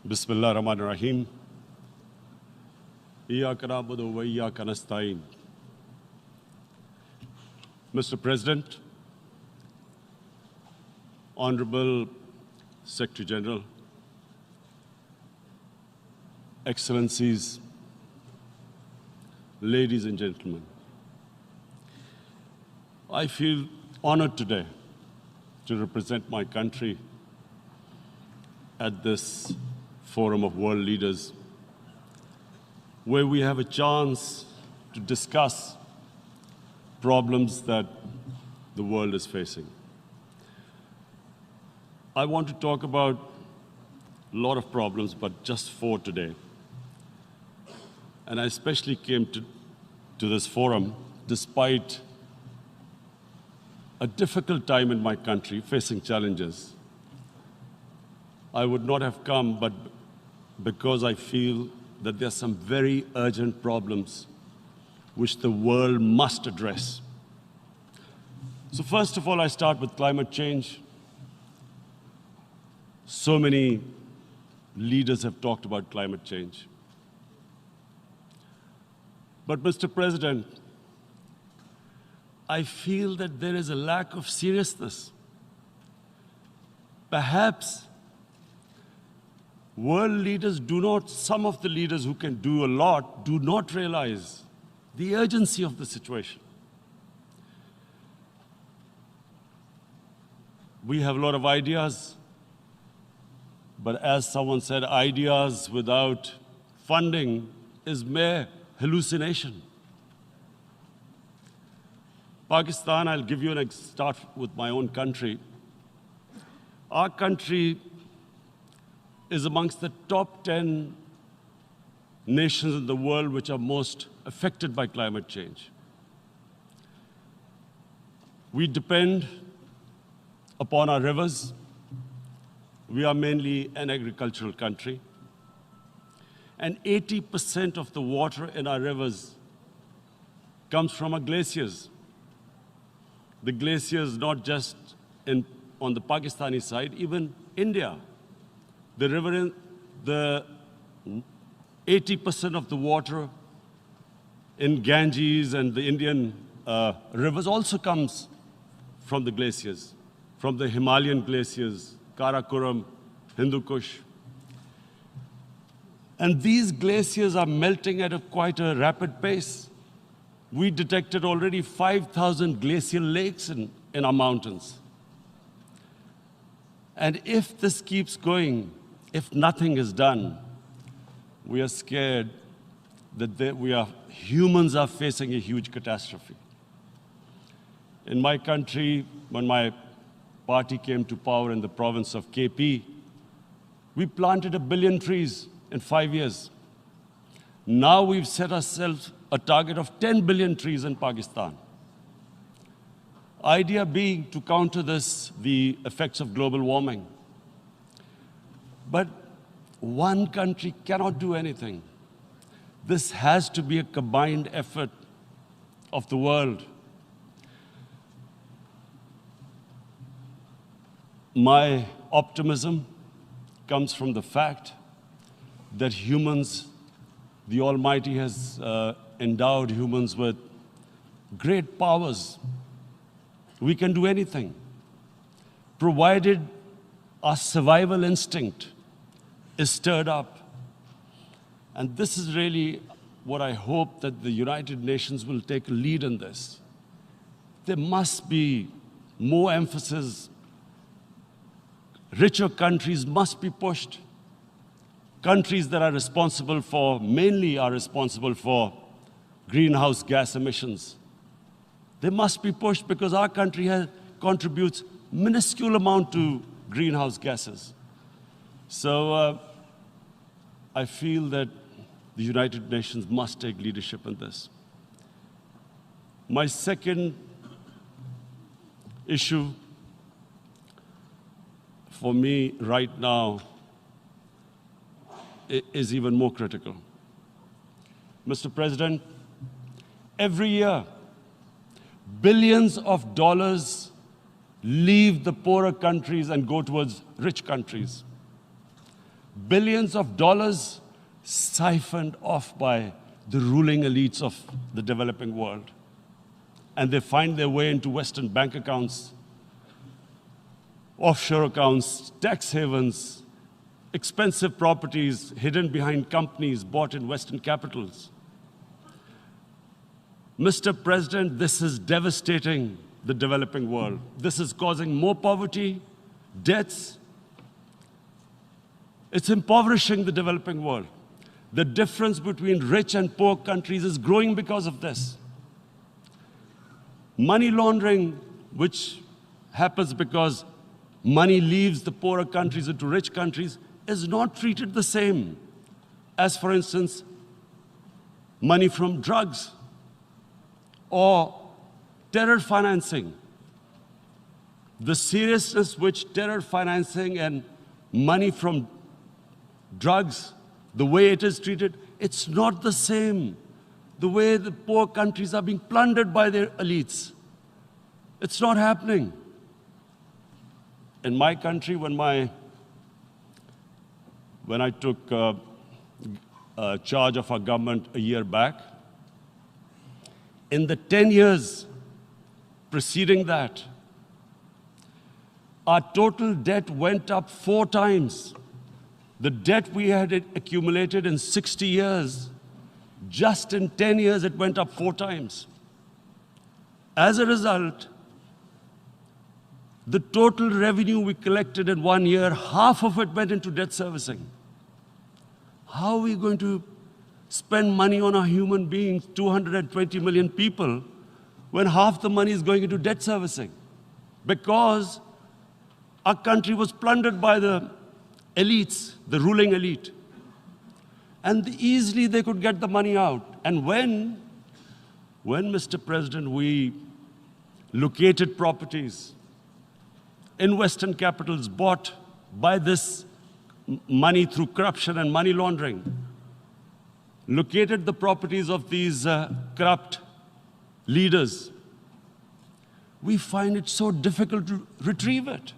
Bismillah ar-Rahman ar-Rahim. Iyyaka na'budu wa iyyaka nasta'in. Mr. President, Honorable Secretary General, Excellencies, ladies and gentlemen, I feel honored today to represent my country at this forum of world leaders, where we have a chance to discuss problems that the world is facing. I want to talk about a lot of problems, but just four today. And I especially came to this forum despite a difficult time in my country, facing challenges. I would not have come, but because I feel that there are some very urgent problems which the world must address. So first of all, I start with climate change. So many leaders have talked about climate change. But Mr. President, I feel that there is a lack of seriousness. Perhaps world leaders some of the leaders who can do a lot, do not realize the urgency of the situation. We have a lot of ideas, but as someone said, ideas without funding is mere hallucination. Pakistan, I'll give you start with my own country. Our country is amongst the top 10 nations in the world which are most affected by climate change. We depend upon our rivers. We are mainly an agricultural country. And 80% of the water in our rivers comes from our glaciers. The glaciers not just on the Pakistani side, even India. The river, the 80% of the water in Ganges and the Indian rivers also comes from the glaciers, from the Himalayan glaciers, Karakoram, Hindu Kush. And these glaciers are melting at quite a rapid pace. We detected already 5,000 glacial lakes in our mountains. And if this keeps going, if nothing is done, we are scared that humans are facing a huge catastrophe. In my country, when my party came to power in the province of KP, we planted 1 billion trees in 5 years. Now we've set ourselves a target of 10 billion trees in Pakistan. Idea being to counter the effects of global warming. But one country cannot do anything. This has to be a combined effort of the world. My optimism comes from the fact that humans, the Almighty has endowed humans with great powers. We can do anything, provided our survival instinct is stirred up. And this is really what I hope that the United Nations will take a lead in this. There must be more emphasis. Richer countries must be pushed. Countries that are mainly are responsible for greenhouse gas emissions. They must be pushed because our country contributes minuscule amount to greenhouse gases. So I feel that the United Nations must take leadership in this. My second issue for me right now is even more critical. Mr. President, every year, billions of dollars leave the poorer countries and go towards rich countries. billions of dollars siphoned off by the ruling elites of the developing world. And they find their way into Western bank accounts, offshore accounts, tax havens, expensive properties hidden behind companies bought in Western capitals. Mr. President, this is devastating the developing world. This is causing more poverty, debts. It's impoverishing the developing world. The difference between rich and poor countries is growing because of this. Money laundering, which happens because money leaves the poorer countries into rich countries, is not treated the same as, for instance, money from drugs or terror financing. The seriousness which terror financing and money from drugs, the way it is treated, it's not the same. The way the poor countries are being plundered by their elites. It's not happening. In my country, when I took charge of our government a year back, in the 10 years preceding that, our total debt went up 4 times. The debt we had accumulated in 60 years, just in 10 years, it went up 4 times. As a result, the total revenue we collected in 1 year, half of it went into debt servicing. How are we going to spend money on our human beings, 220 million people, when half the money is going into debt servicing? Because our country was plundered by the elites, the ruling elite. And easily they could get the money out. And when Mr. President, we located properties in Western capitals bought by this money through corruption and money laundering, located the properties of these corrupt leaders, we find it so difficult to retrieve it.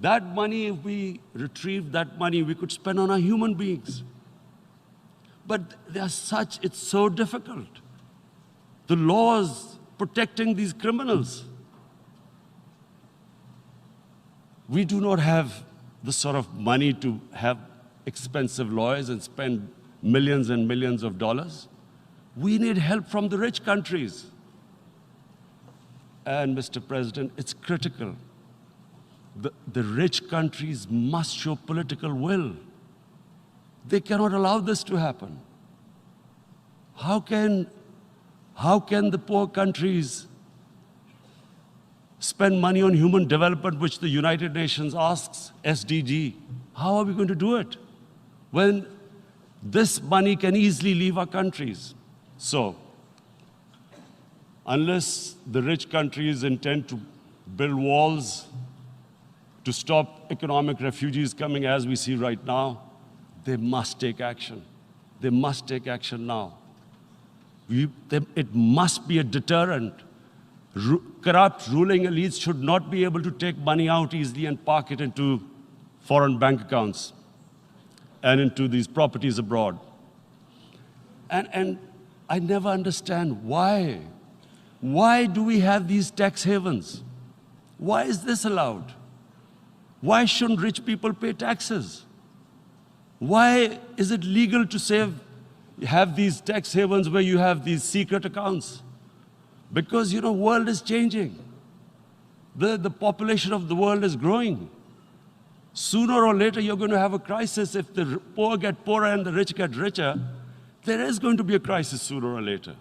That money, if we retrieved that money, we could spend on our human beings. But it's so difficult. The laws protecting these criminals. We do not have the sort of money to have expensive lawyers and spend millions and millions of dollars. We need help from the rich countries. And Mr. President, it's critical. The rich countries must show political will. They cannot allow this to happen. How can the poor countries spend money on human development, which the United Nations asks, SDG? How are we going to do it when this money can easily leave our countries? So, unless the rich countries intend to build walls to stop economic refugees coming as we see right now, they must take action. They must take action now. It must be a deterrent. Corrupt ruling elites should not be able to take money out easily and park it into foreign bank accounts and into these properties abroad. And I never understand why. Why do we have these tax havens? Why is this allowed? Why shouldn't rich people pay taxes? Why is it legal to have these tax havens where you have these secret accounts? Because, the world is changing. The population of the world is growing. Sooner or later, you're going to have a crisis. If the poor get poorer and the rich get richer, there is going to be a crisis sooner or later.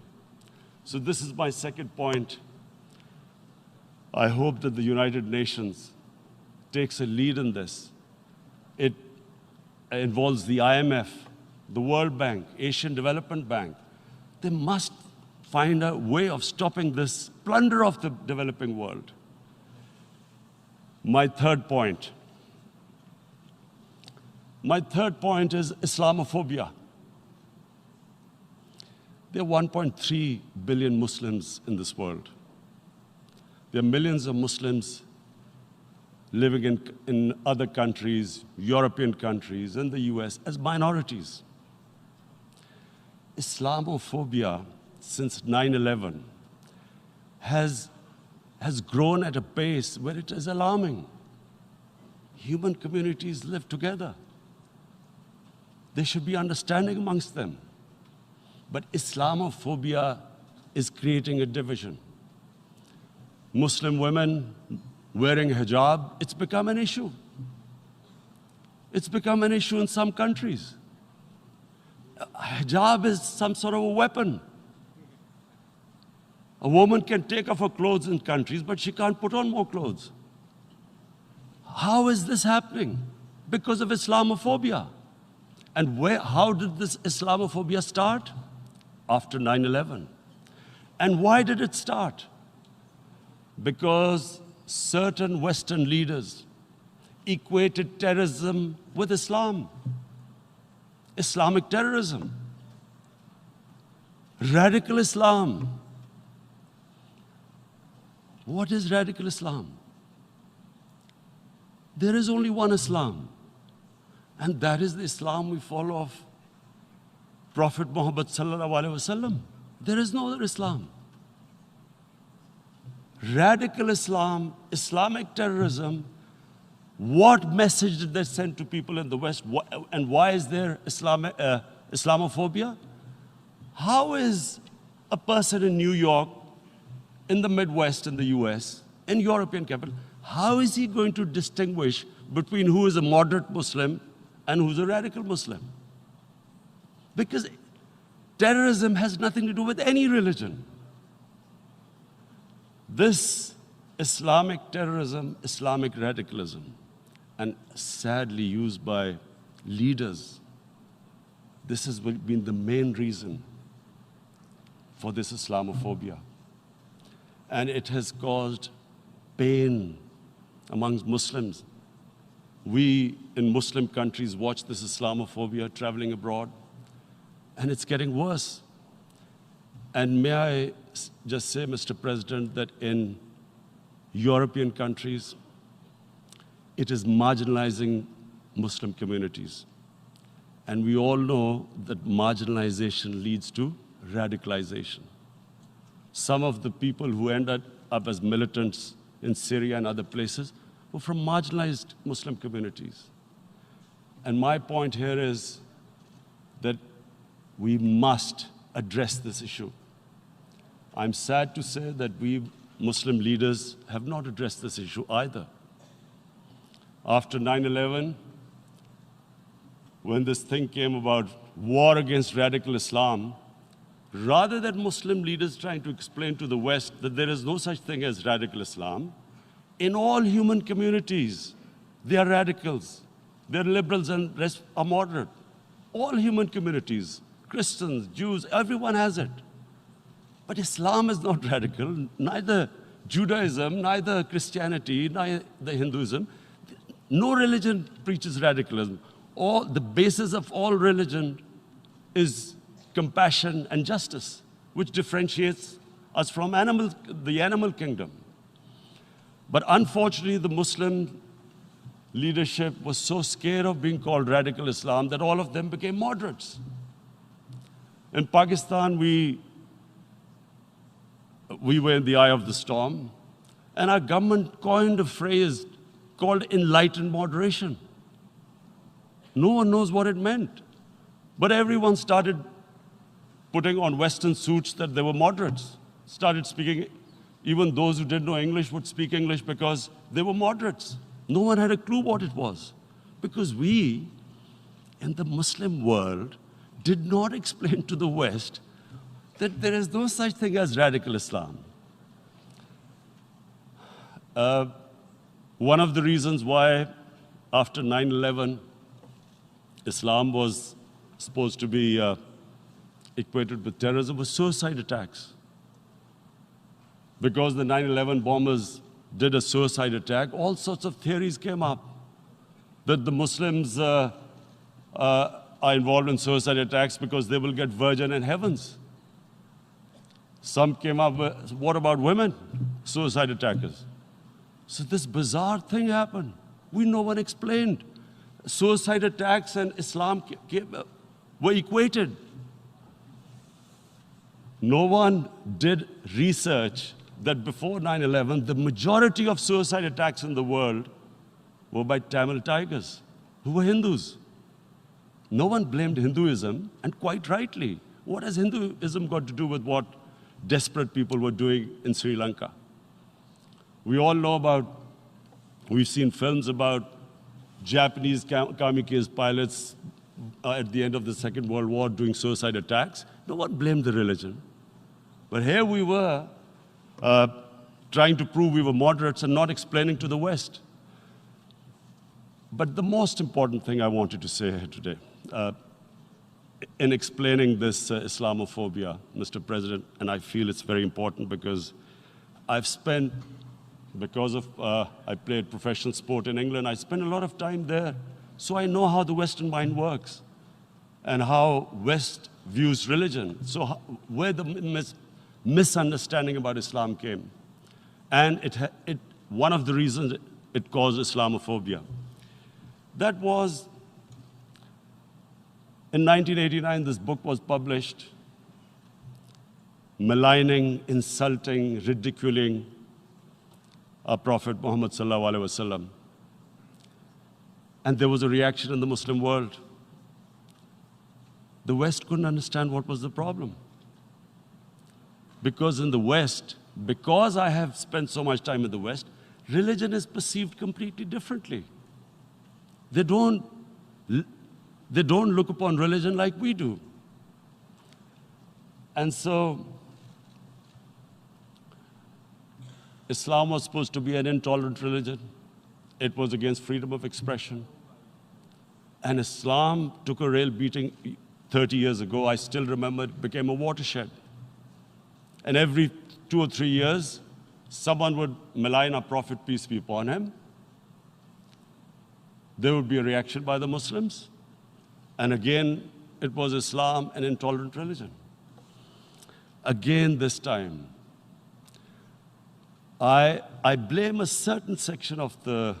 So this is my second point. I hope that the United Nations takes a lead in this. It involves the IMF, the World Bank, Asian Development Bank. They must find a way of stopping this plunder of the developing world. My third point is Islamophobia. There are 1.3 billion Muslims in this world. There are millions of Muslims living in other countries, European countries, in the US, as minorities. Islamophobia, since 9/11, has grown at a pace where it is alarming. Human communities live together. There should be understanding amongst them. But Islamophobia is creating a division. Muslim women wearing hijab, it's become an issue. It's become an issue in some countries. Hijab is some sort of a weapon. A woman can take off her clothes in countries, but she can't put on more clothes. How is this happening? Because of Islamophobia. And how did this Islamophobia start? After 9/11. And why did it start? Because certain Western leaders equated terrorism with Islam. Islamic terrorism. Radical Islam. What is radical Islam? There is only one Islam, and that is the Islam we follow of Prophet Muhammad sallallahu alaihi wasallam. There is no other Islam. Radical Islam, Islamic terrorism, what message did they send to people in the West, and why is there Islamophobia? How is a person in New York, in the Midwest, in the US, in European capital, how is he going to distinguish between who is a moderate Muslim and who's a radical Muslim? Because terrorism has nothing to do with any religion. This Islamic terrorism, Islamic radicalism, and sadly used by leaders, this has been the main reason for this Islamophobia. And it has caused pain amongst Muslims. We in Muslim countries watch this Islamophobia traveling abroad, and it's getting worse. And may I just say, Mr. President, that in European countries, it is marginalizing Muslim communities. And we all know that marginalization leads to radicalization. Some of the people who ended up as militants in Syria and other places were from marginalized Muslim communities. And my point here is that we must address this issue. I'm sad to say that we Muslim leaders have not addressed this issue either. After 9/11, when this thing came about war against radical Islam, rather than Muslim leaders trying to explain to the West that there is no such thing as radical Islam, in all human communities, they are radicals. They're liberals and rest are moderate. All human communities, Christians, Jews, everyone has it. But Islam is not radical, neither Judaism, neither Christianity, neither Hinduism. No religion preaches radicalism. The basis of all religion is compassion and justice, which differentiates us from the animal kingdom. But unfortunately, the Muslim leadership was so scared of being called radical Islam that all of them became moderates. In Pakistan, we were in the eye of the storm, and our government coined a phrase called enlightened moderation. No one knows what it meant, but everyone started putting on Western suits that they were moderates, started speaking. Even those who didn't know English would speak English because they were moderates. No one had a clue what it was, because we, in the Muslim world, did not explain to the West that there is no such thing as radical Islam. One of the reasons why, after 9/11, Islam was supposed to be equated with terrorism was suicide attacks. Because the 9/11 bombers did a suicide attack, all sorts of theories came up that the Muslims are involved in suicide attacks because they will get virgin in heavens. Some came up with, what about women, suicide attackers? So this bizarre thing happened. No one explained. Suicide attacks and Islam were equated. No one did research that before 9/11, the majority of suicide attacks in the world were by Tamil Tigers, who were Hindus. No one blamed Hinduism, and quite rightly. What has Hinduism got to do with what desperate people were doing in Sri Lanka? We all know we've seen films about Japanese kamikaze pilots at the end of the Second World War doing suicide attacks. No one blamed the religion. But here we were trying to prove we were moderates and not explaining to the West. But the most important thing I wanted to say here today, in explaining this Islamophobia, Mr. President, and I feel it's very important because I played professional sport in England, I spent a lot of time there, so I know how the Western mind works and how West views religion. So where the misunderstanding about Islam came. And one of the reasons it caused Islamophobia. That was, in 1989, this book was published, maligning, insulting, ridiculing our Prophet Muhammad sallallahu alaihi wasallam. And there was a reaction in the Muslim world. The West couldn't understand what was the problem. Because in the West, because I have spent so much time in the West, religion is perceived completely differently. They don't look upon religion like we do. And so, Islam was supposed to be an intolerant religion. It was against freedom of expression. And Islam took a real beating 30 years ago. I still remember it became a watershed. And every 2 or 3 years, someone would malign our Prophet, peace be upon him. There would be a reaction by the Muslims. And again, it was Islam, an intolerant religion. Again, this time, I blame a certain section of the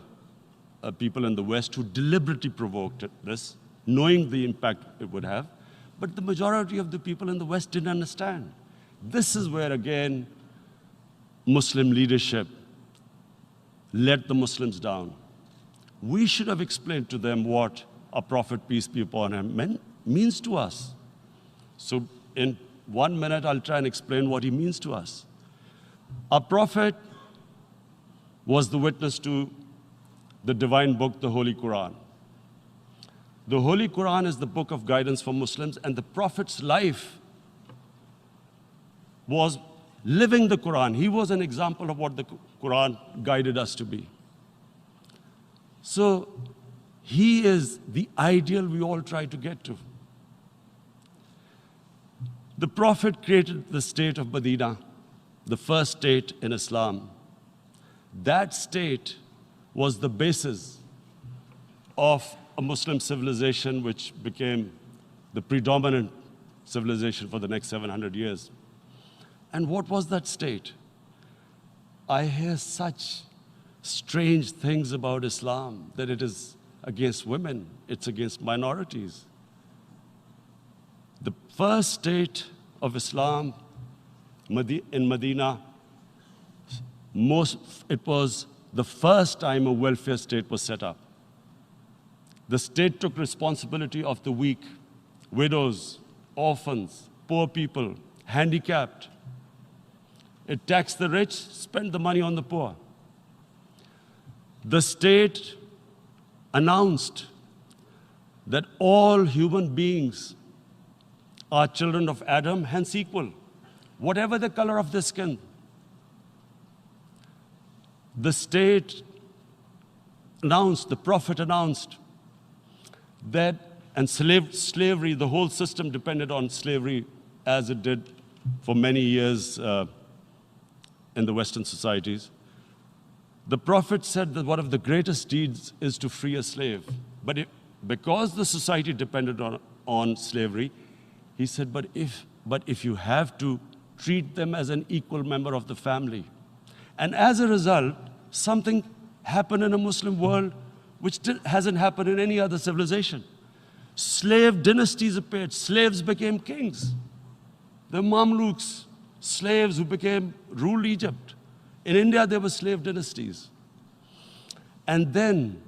people in the West who deliberately provoked this, knowing the impact it would have. But the majority of the people in the West didn't understand. This is where, again, Muslim leadership let the Muslims down. We should have explained to them what our Prophet, peace be upon him, means to us. So in 1 minute, I'll try and explain what he means to us. Our Prophet was the witness to the divine book, the Holy Quran. The Holy Quran is the book of guidance for Muslims, and the Prophet's life was living the Quran. He was an example of what the Quran guided us to be. So he is the ideal we all try to get to. The Prophet created the state of Medina, the first state in Islam. That state was the basis of a Muslim civilization which became the predominant civilization for the next 700 years. And what was that state? I hear such strange things about Islam, that it is against women, it's against minorities. The first state of Islam in Medina, it was the first time a welfare state was set up. The state took responsibility of the weak, widows, orphans, poor people, handicapped. It taxed the rich, spent the money on the poor. The state announced that all human beings are children of Adam, hence equal, whatever the color of their skin. The state announced, the Prophet announced that, and slavery, the whole system depended on slavery as it did for many years in the Western societies. The Prophet said that one of the greatest deeds is to free a slave. But because the society depended on slavery, he said, but if you have to treat them as an equal member of the family. And as a result, something happened in a Muslim world which hasn't happened in any other civilization. Slave dynasties appeared. Slaves became kings. The Mamluks, slaves who ruled Egypt. In India, there were slave dynasties. And then,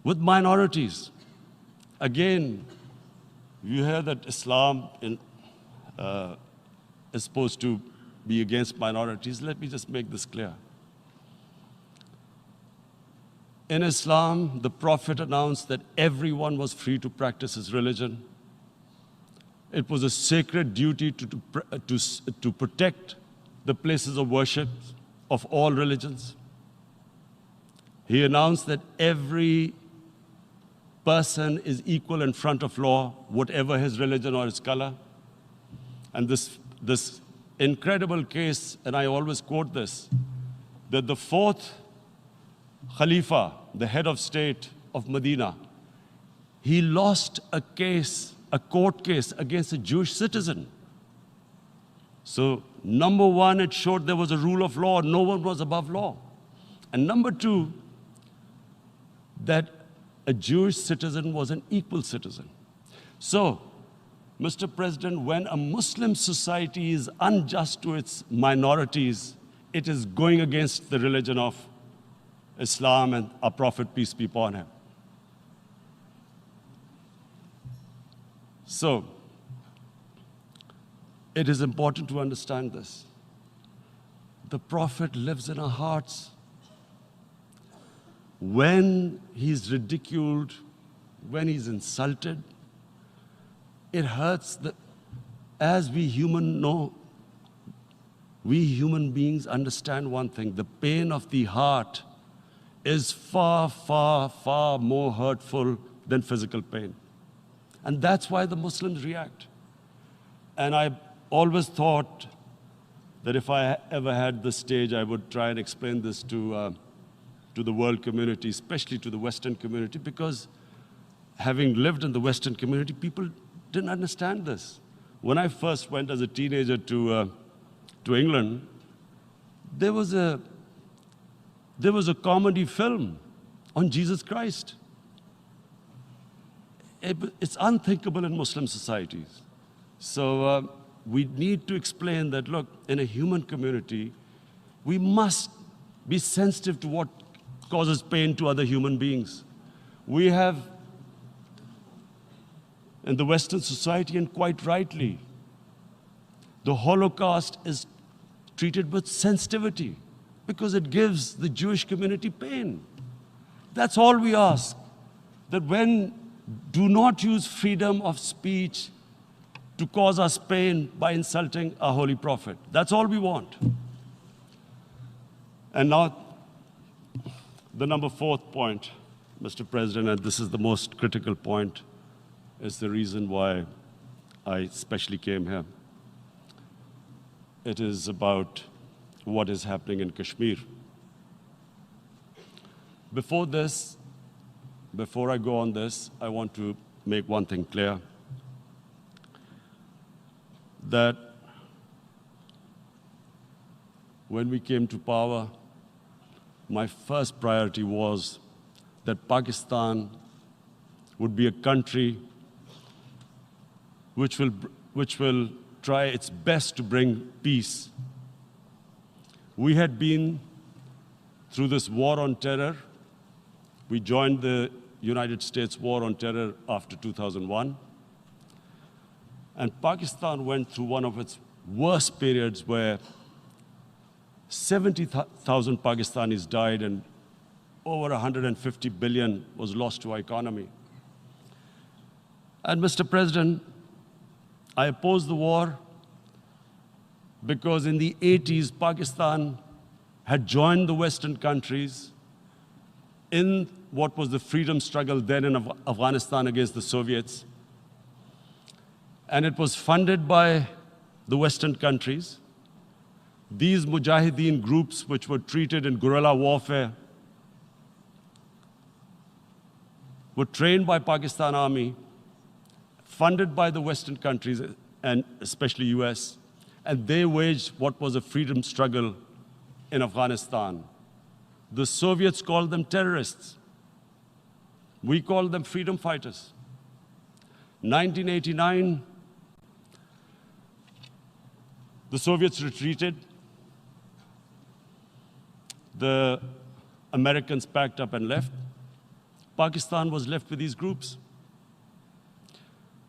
with minorities, again, you hear that Islam is supposed to be against minorities. Let me just make this clear. In Islam, the Prophet announced that everyone was free to practice his religion. It was a sacred duty to protect the places of worship of all religions. He announced that every person is equal in front of law, whatever his religion or his color. And this incredible case, and I always quote this, that the fourth Khalifa, the head of state of Medina, he lost a court case against a Jewish citizen. So, number one, it showed there was a rule of law, no one was above law. And number two, that a Jewish citizen was an equal citizen. So, Mr. President, when a Muslim society is unjust to its minorities, it is going against the religion of Islam and our Prophet, peace be upon him. So, it is important to understand this. The Prophet lives in our hearts. When he's ridiculed, when he's insulted, it hurts. As we human beings understand one thing, the pain of the heart is far, far, far more hurtful than physical pain. And that's why the Muslims react. And I always thought that if I ever had the stage, I would try and explain this to the world community, especially to the Western community, because having lived in the Western community, people didn't understand this. When I first went as a teenager to England, there was a comedy film on Jesus Christ. It's unthinkable in Muslim societies. So we need to explain that, look, in a human community, we must be sensitive to what causes pain to other human beings. We have, in the Western society, and quite rightly, the Holocaust is treated with sensitivity because it gives the Jewish community pain. That's all we ask, that do not use freedom of speech to cause us pain by insulting our Holy Prophet. That's all we want. And now, the number fourth point, Mr. President, and this is the most critical point, is the reason why I especially came here. It is about what is happening in Kashmir. Before I go on this, I want to make one thing clear, that when we came to power, my first priority was that Pakistan would be a country which will try its best to bring peace. We had been through this war on terror. We joined the United States war on terror after 2001. And Pakistan went through one of its worst periods where 70,000 Pakistanis died and over 150 billion was lost to our economy. And Mr. President, I opposed the war because in the 80s, Pakistan had joined the Western countries in what was the freedom struggle then in Afghanistan against the Soviets. And it was funded by the Western countries. These Mujahideen groups, which were treated in guerrilla warfare, were trained by Pakistan Army, funded by the Western countries, and especially US, and they waged what was a freedom struggle in Afghanistan The Soviets called them terrorists. We called them freedom fighters. 1989, the Soviets retreated. The Americans packed up and left. Pakistan was left with these groups.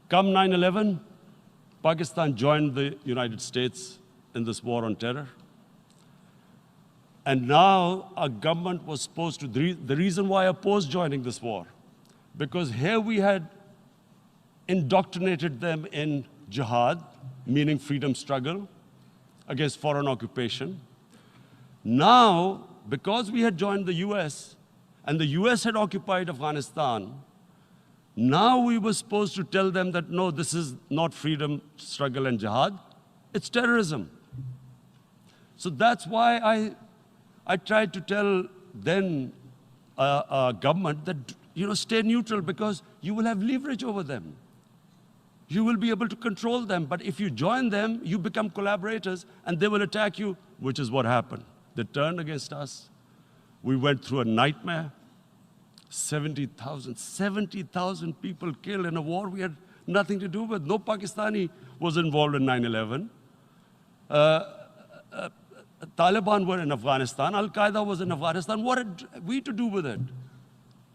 Come 9/11, Pakistan joined the United States in this war on terror. And now our government was supposed to, the reason why I opposed joining this war, because here we had indoctrinated them in jihad, meaning freedom struggle against foreign occupation. Now, because we had joined the US, and the US had occupied Afghanistan, now we were supposed to tell them that, no, this is not freedom struggle and jihad, it's terrorism. So that's why I tried to tell then government that, stay neutral, because you will have leverage over them. You will be able to control them. But if you join them, you become collaborators, and they will attack you, which is what happened. They turned against us. We went through a nightmare. 70,000 people killed in a war we had nothing to do with. No Pakistani was involved in 9/11. Taliban were in Afghanistan. Al-Qaeda was in Afghanistan. What had we to do with it?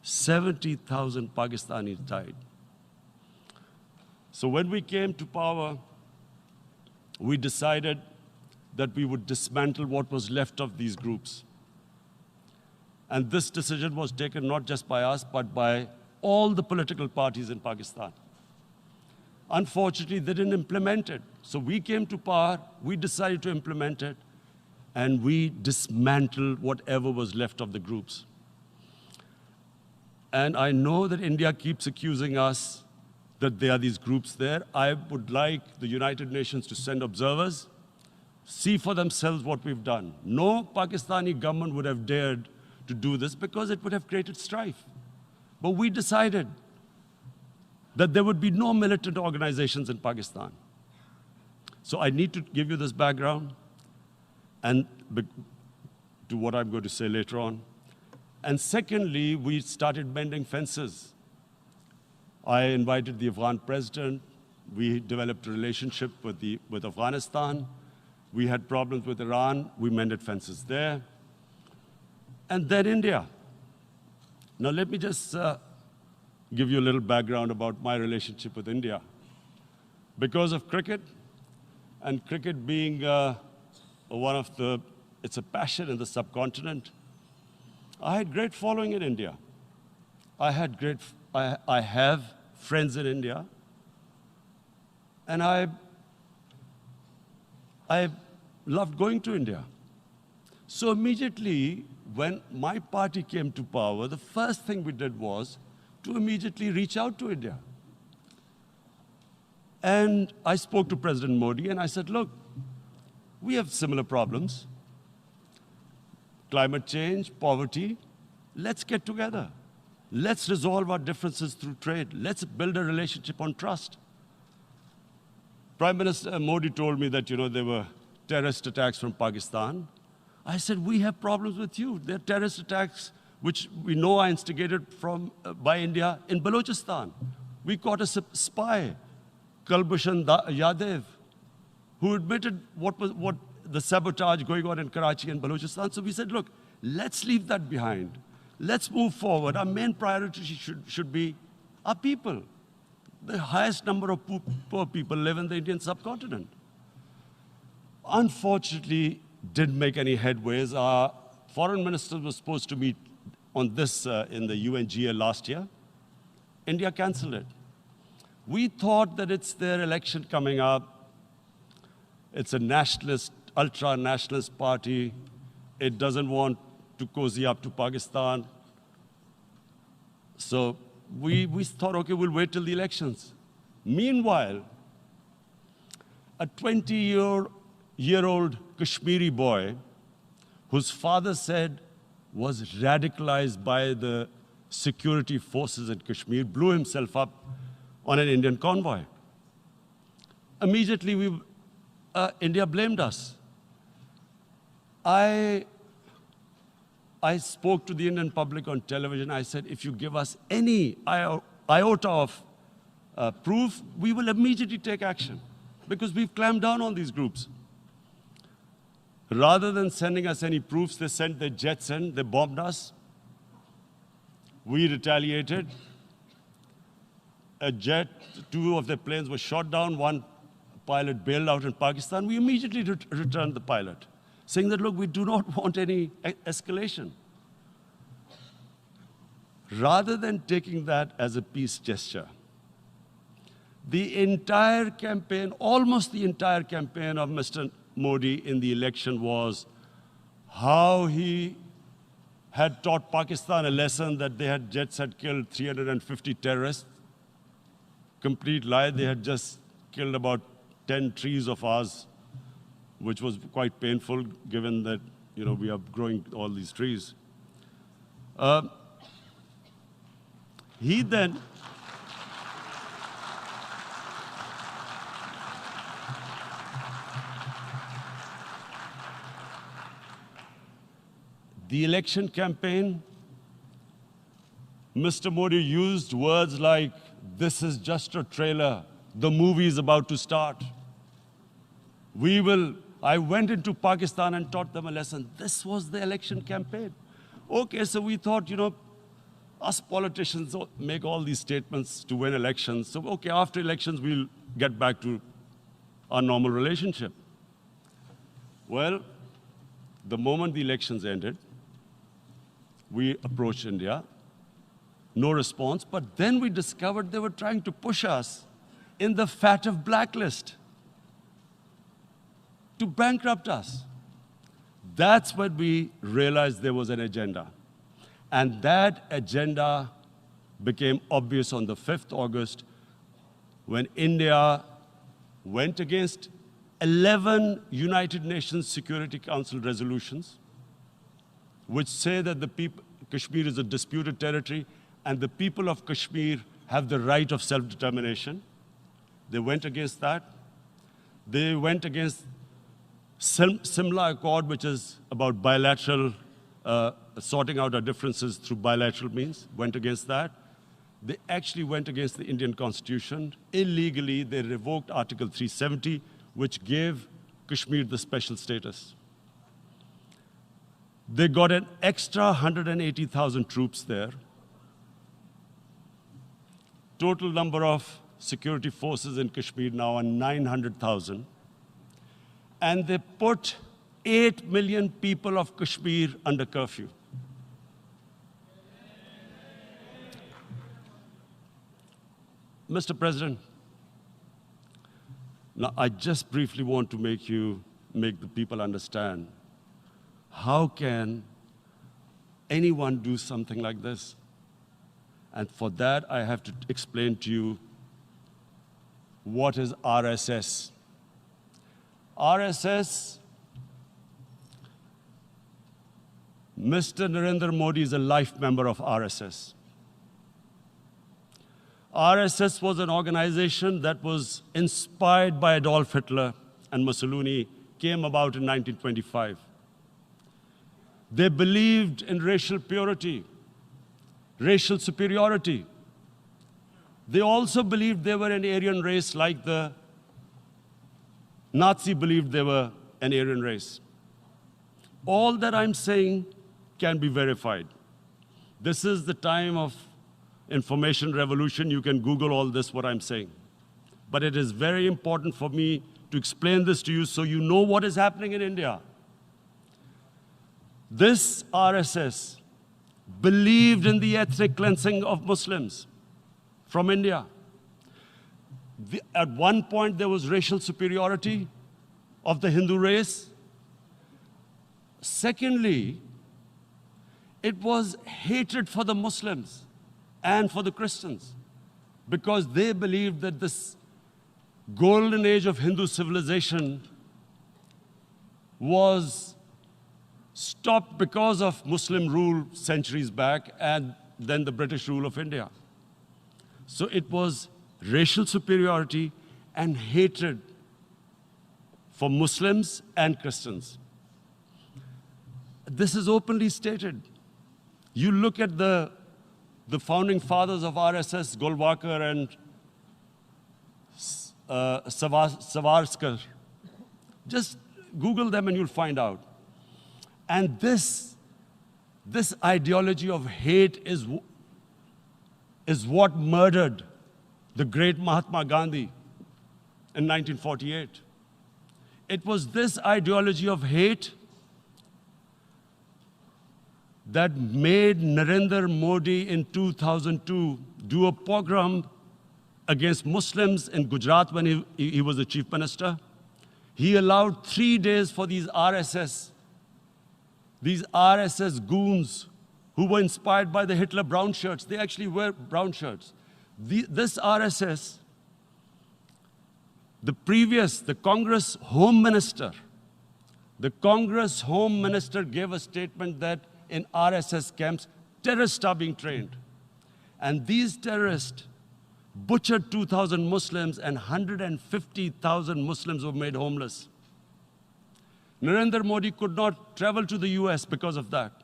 70,000 Pakistanis died. So when we came to power, we decided that we would dismantle what was left of these groups. And this decision was taken not just by us, but by all the political parties in Pakistan. Unfortunately, they didn't implement it. So we came to power, we decided to implement it, and we dismantled whatever was left of the groups. And I know that India keeps accusing us that there are these groups there. I would like the United Nations to send observers, see for themselves what we've done. No Pakistani government would have dared to do this because it would have created strife. But we decided that there would be no militant organizations in Pakistan. So I need to give you this background and to what I'm going to say later on. And secondly, we started mending fences. I invited the Afghan president. We developed a relationship with Afghanistan. We had problems with Iran. We mended fences there. And then India. Now let me just give you a little background about my relationship with India. Because of cricket, and cricket being it's a passion in the subcontinent, I had great following in India. I have friends in India, and I loved going to India. So immediately, when my party came to power, the first thing we did was to immediately reach out to India. And I spoke to President Modi, and I said, look, we have similar problems. Climate change, poverty, let's get together. Let's resolve our differences through trade. Let's build a relationship on trust. Prime Minister Modi told me that, there were terrorist attacks from Pakistan. I said, we have problems with you. There are terrorist attacks which we know are instigated by India in Balochistan. We caught a spy, Kulbhushan Yadav, who admitted what the sabotage going on in Karachi and Balochistan. So we said, look, let's leave that behind. Let's move forward. Our main priority should be our people. The highest number of poor people live in the Indian subcontinent. Unfortunately, didn't make any headways. Our foreign ministers were supposed to meet on this in the UNGA last year. India canceled it. We thought that it's their election coming up. It's a nationalist, ultra-nationalist party. It doesn't want to cozy up to Pakistan. So we thought, okay, we'll wait till the elections. Meanwhile, a 20-year-old Kashmiri boy, whose father said was radicalized by the security forces in Kashmir, blew himself up on an Indian convoy. Immediately, India blamed us. I I spoke to the Indian public on television. I said, if you give us any iota of proof, we will immediately take action because we've clamped down on these groups. Rather than sending us any proofs, they sent their jets in, they bombed us. We retaliated. A jet, 2 of their planes were shot down, 1 pilot bailed out in Pakistan. We immediately returned the pilot, saying that, look, we do not want any escalation. Rather than taking that as a peace gesture, the entire campaign, almost the entire campaign of Mr. Modi in the election was how he had taught Pakistan a lesson that jets had killed 350 terrorists. Complete lie, they had just killed about 10 trees of ours, which was quite painful given that we are growing all these trees. He then the election campaign, Mr. Modi used words like, this is just a trailer, the movie is about to start. I went into Pakistan and taught them a lesson. This was the election campaign. Okay, so we thought, us politicians make all these statements to win elections. So, okay, after elections, we'll get back to our normal relationship. Well, the moment the elections ended, we approached India. No response, but then we discovered they were trying to push us in the FATF blacklist to bankrupt us. That's when we realized there was an agenda. And that agenda became obvious on the 5th August when India went against 11 United Nations Security Council resolutions, which say that Kashmir is a disputed territory and the people of Kashmir have the right of self-determination. They went against that. They went against Simla Accord, which is about bilateral, sorting out our differences through bilateral means, went against that. They actually went against the Indian Constitution. Illegally, they revoked Article 370, which gave Kashmir the special status. They got an extra 180,000 troops there. Total number of security forces in Kashmir now are 900,000. And they put 8 million people of Kashmir under curfew. Mr. President, now I just briefly want to make the people understand, how can anyone do something like this? And for that, I have to explain to you what is RSS. RSS, Mr. Narendra Modi is a life member of RSS. RSS was an organization that was inspired by Adolf Hitler and Mussolini, came about in 1925. They believed in racial purity, racial superiority. They also believed they were an Aryan race like the Nazi believed they were an Aryan race. All that I'm saying can be verified. This is the time of information revolution. You can Google all this, what I'm saying. But it is very important for me to explain this to you so you know what is happening in India. This RSS believed in the ethnic cleansing of Muslims from India. At one point, there was racial superiority of the Hindu race. Secondly, it was hatred for the Muslims and for the Christians, because they believed that this golden age of Hindu civilization was stopped because of Muslim rule centuries back and then the British rule of India. So it was racial superiority and hatred for Muslims and Christians. This is openly stated. You look at the founding fathers of RSS, Golwalkar and Savarkar. Just Google them and you'll find out. And this ideology of hate is what murdered the great Mahatma Gandhi in 1948. It was this ideology of hate that made Narendra Modi in 2002 do a pogrom against Muslims in Gujarat when he was the chief minister. He allowed 3 days for these RSS goons who were inspired by the Hitler brown shirts. They actually wear brown shirts. This RSS, the Congress Home Minister gave a statement that in RSS camps, terrorists are being trained. And these terrorists butchered 2,000 Muslims and 150,000 Muslims were made homeless. Narendra Modi could not travel to the US because of that.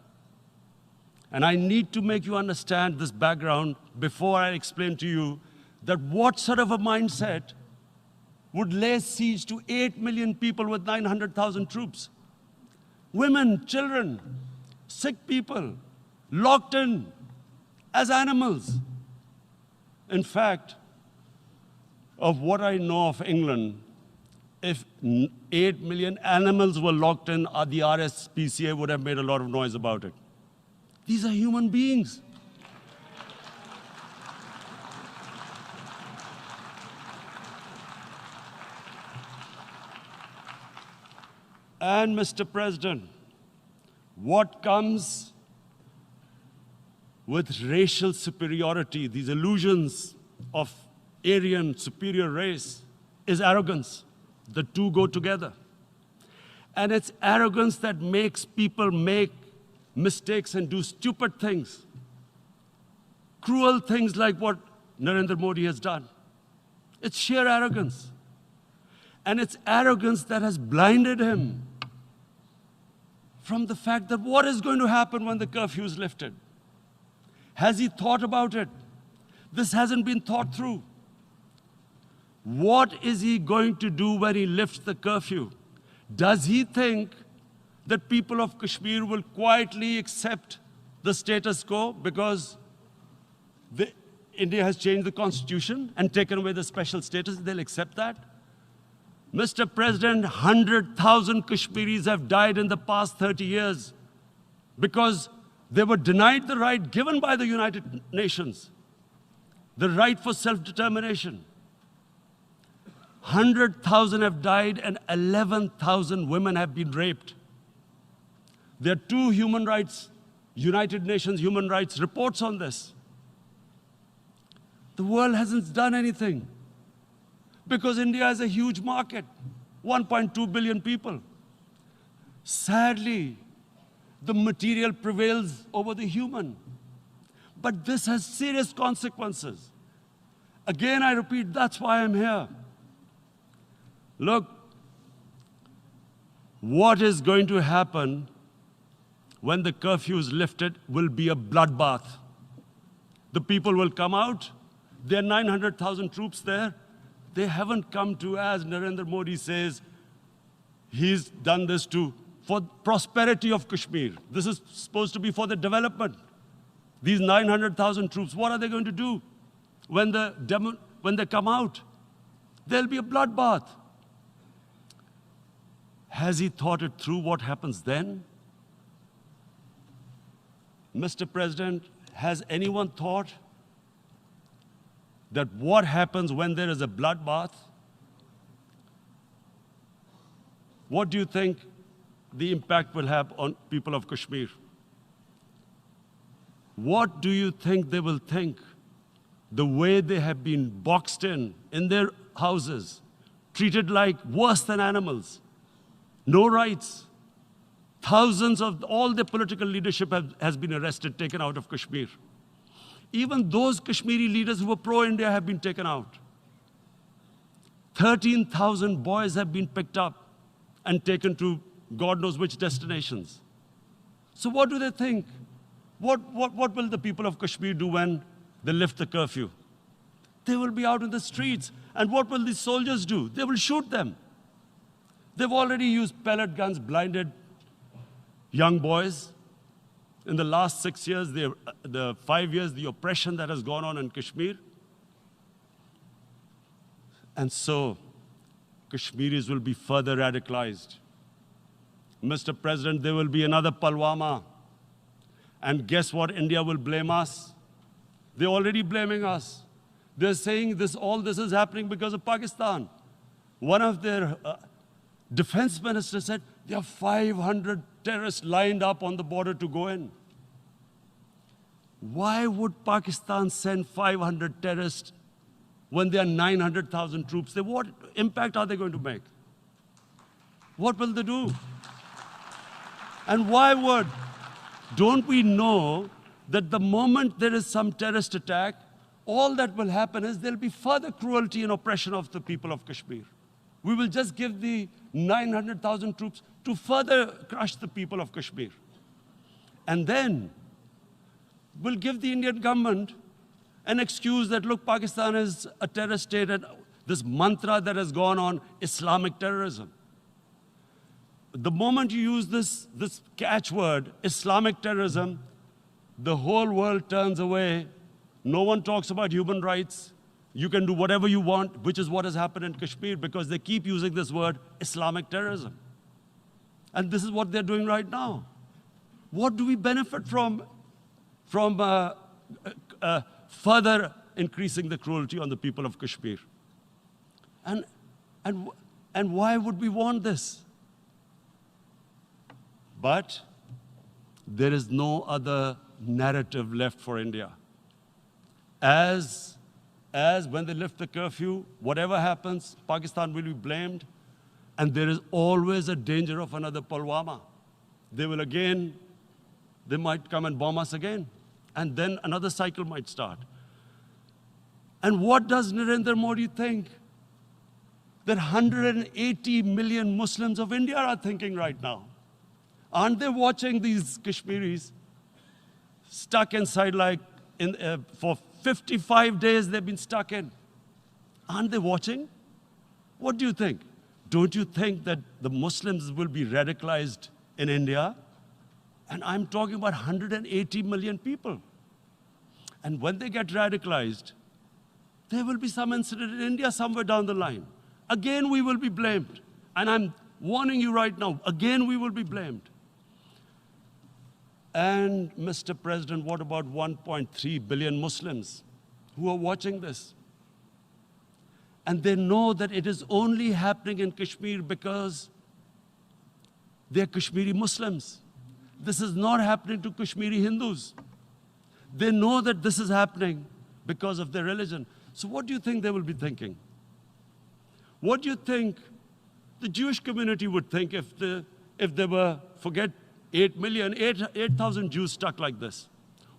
And I need to make you understand this background before I explain to you that what sort of a mindset would lay siege to 8 million people with 900,000 troops. Women, children, sick people, locked in as animals. In fact, of what I know of England, if 8 million animals were locked in, the RSPCA would have made a lot of noise about it. These are human beings. And Mr. President, what comes with racial superiority, these illusions of Aryan superior race, is arrogance. The two go together. And it's arrogance that makes people make mistakes and do stupid things. Cruel things like what Narendra Modi has done. It's sheer arrogance. And it's arrogance that has blinded him from the fact that what is going to happen when the curfew is lifted? Has he thought about it? This hasn't been thought through. What is he going to do when he lifts the curfew? Does he think that people of Kashmir will quietly accept the status quo because India has changed the constitution and taken away the special status? They'll accept that? Mr. President, 100,000 Kashmiris have died in the past 30 years because they were denied the right given by the United Nations, the right for self-determination. 100,000 have died and 11,000 women have been raped. There are 2 human rights, United Nations human rights reports on this. The world hasn't done anything because India is a huge market, 1.2 billion people. Sadly, the material prevails over the human. But this has serious consequences. Again, I repeat, that's why I'm here. Look, what is going to happen when the curfew is lifted will be a bloodbath. The people will come out. There are 900,000 troops there. They haven't come to, as Narendra Modi says, he's done this for prosperity of Kashmir. This is supposed to be for the development. These 900,000 troops, what are they going to do when they come out? There'll be a bloodbath. Has he thought it through what happens then? Mr. President, has anyone thought that what happens when there is a bloodbath? What do you think the impact will have on people of Kashmir? What do you think they will think? The way they have been boxed in their houses, treated like worse than animals, no rights. Thousands of all the political leadership has been arrested, taken out of Kashmir. Even those Kashmiri leaders who were pro-India have been taken out. 13,000 boys have been picked up and taken to God knows which destinations. So what do they think? What will the people of Kashmir do when they lift the curfew? They will be out in the streets. And what will these soldiers do? They will shoot them. They've already used pellet guns, blinded young boys. In the last 6 years, the 5 years, the oppression that has gone on in Kashmir. And so, Kashmiris will be further radicalized. Mr. President, there will be another Pulwama. And guess what? India will blame us. They're already blaming us. They're saying all this is happening because of Pakistan. One of their defense ministers said, there are 500 terrorists lined up on the border to go in. Why would Pakistan send 500 terrorists when there are 900,000 troops? What impact are they going to make? What will they do? And why don't we know that the moment there is some terrorist attack, all that will happen is there'll be further cruelty and oppression of the people of Kashmir. We will just give the 900,000 troops to further crush the people of Kashmir. And then we'll give the Indian government an excuse that, look, Pakistan is a terrorist state, and this mantra that has gone on, Islamic terrorism. The moment you use this catchword, Islamic terrorism, the whole world turns away. No one talks about human rights. You can do whatever you want, which is what has happened in Kashmir, because they keep using this word, Islamic terrorism. And this is what they're doing right now. What do we benefit from further increasing the cruelty on the people of Kashmir? And why would we want this? But there is no other narrative left for India. As when they lift the curfew, whatever happens, Pakistan will be blamed, and there is always a danger of another Pulwama. They might come and bomb us again, and then another cycle might start. And what does Narendra Modi think? That 180 million Muslims of India are thinking right now. Aren't they watching these Kashmiris stuck inside for 55 days they've been stuck in? Aren't they watching? What do you think? Don't you think that the Muslims will be radicalized in India? And I'm talking about 180 million people. And when they get radicalized, there will be some incident in India somewhere down the line. Again, we will be blamed. And I'm warning you right now, again, we will be blamed. And Mr. President, what about 1.3 billion Muslims who are watching this? And they know that it is only happening in Kashmir because they're Kashmiri Muslims. This is not happening to Kashmiri Hindus. They know that this is happening because of their religion. So what do you think they will be thinking? What do you think the Jewish community would think if there were, forget 8,000 Jews stuck like this?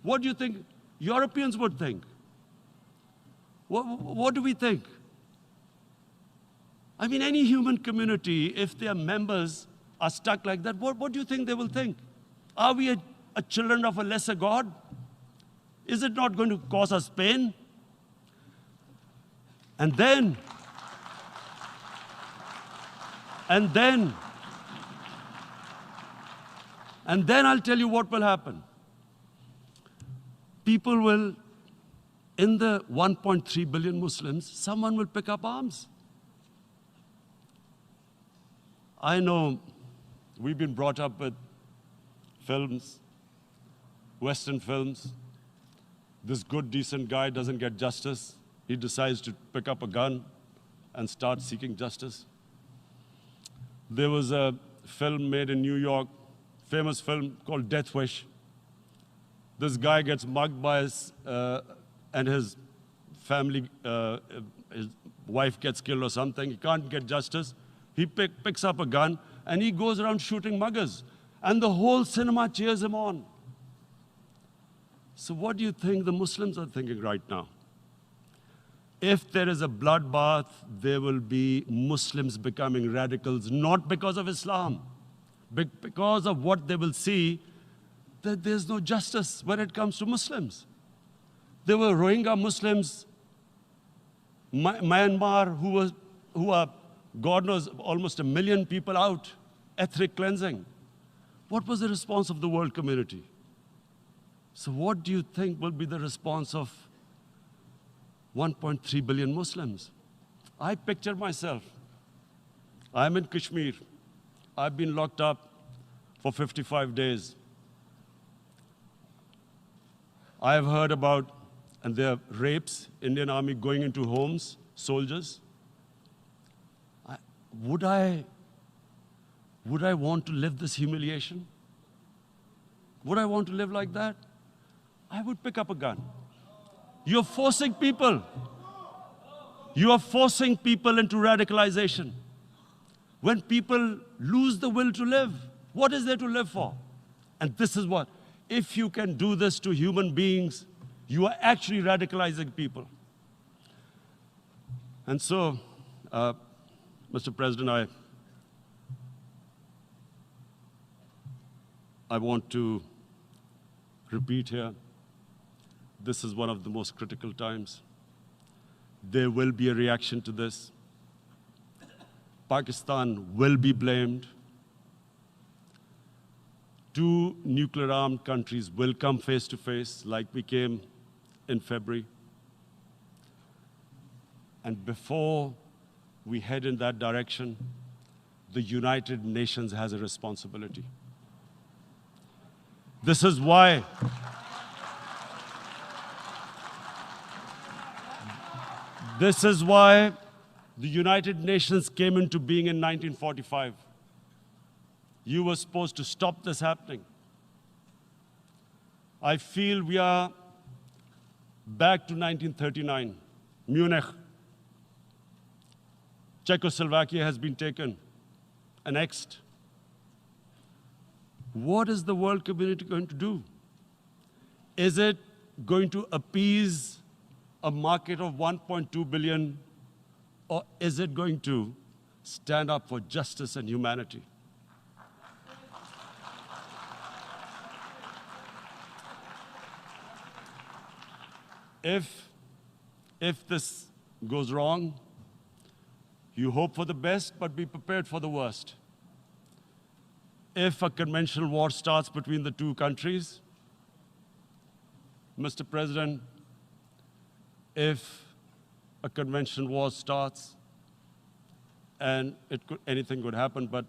What do you think Europeans would think? What do we think? I mean, any human community, if their members are stuck like that, what do you think they will think? Are we a children of a lesser God? Is it not going to cause us pain? And then I'll tell you what will happen. People will, in the 1.3 billion Muslims, someone will pick up arms. I know we've been brought up with films, Western films. This good, decent guy doesn't get justice. He decides to pick up a gun and start seeking justice. There was a film made in New York, famous film called Death Wish. This guy gets mugged by and his family, his wife gets killed or something. He can't get justice. He picks up a gun and he goes around shooting muggers. And the whole cinema cheers him on. So what do you think the Muslims are thinking right now? If there is a bloodbath, there will be Muslims becoming radicals, not because of Islam, but because of what they will see that there's no justice when it comes to Muslims. There were Rohingya Muslims, Myanmar, who are, God knows, almost 1 million people out, ethnic cleansing. What was the response of the world community? So what do you think will be the response of 1.3 billion Muslims? I picture myself. I'm in Kashmir. I've been locked up for 55 days. I have heard about, and there are rapes, Indian Army going into homes, soldiers. Would I want to live this humiliation? Would I want to live like that? I would pick up a gun. You're forcing people. You are forcing people into radicalization. When people lose the will to live, what is there to live for? And this is what, if you can do this to human beings, you are actually radicalizing people. And so, Mr. President, I want to repeat here, this is one of the most critical times. There will be a reaction to this. Pakistan will be blamed. 2 nuclear-armed countries will come face to face like we came in February. And before we head in that direction, the United Nations has a responsibility. This is why the United Nations came into being in 1945. You were supposed to stop this happening. I feel we are back to 1939, Munich. Czechoslovakia has been taken, annexed. What is the world community going to do? Is it going to appease a market of 1.2 billion, or is it going to stand up for justice and humanity? If this goes wrong, you hope for the best, but be prepared for the worst. If a conventional war starts between the 2 countries, Mr. President, if a conventional war starts, and anything could happen, but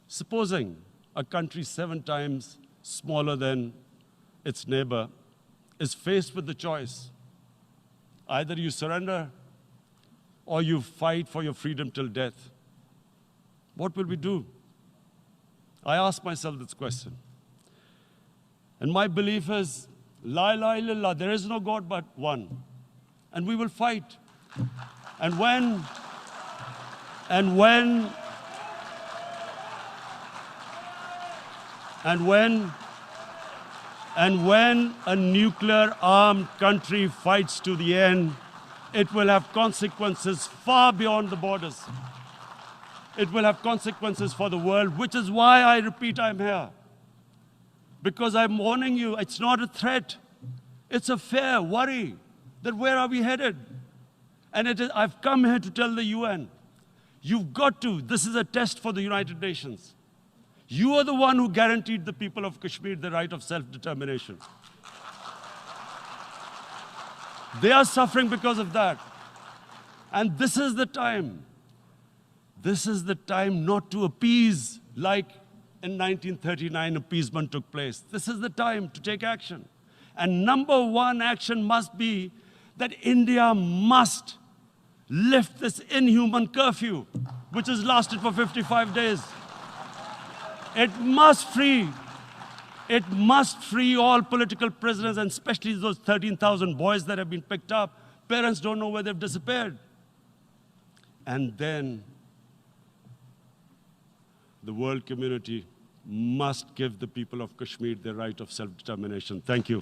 supposing a country 7 times smaller than its neighbor is faced with the choice, either you surrender or you fight for your freedom till death, what will we do? I ask myself this question. And my belief is, La ilaha illallah, there is no God but one. And we will fight. And when a nuclear-armed country fights to the end, it will have consequences far beyond the borders. It will have consequences for the world, which is why I repeat I'm here. Because I'm warning you, it's not a threat. It's a fair worry that where are we headed? And I've come here to tell the UN, you've got to, this is a test for the United Nations. You are the one who guaranteed the people of Kashmir the right of self-determination. They are suffering because of that. And this is the time. This is the time not to appease like in 1939 appeasement took place. This is the time to take action. And number 1 action must be that India must lift this inhuman curfew, which has lasted for 55 days. It must free all political prisoners, and especially those 13,000 boys that have been picked up. Parents don't know where they've disappeared. And then the world community must give the people of Kashmir the right of self-determination. Thank you.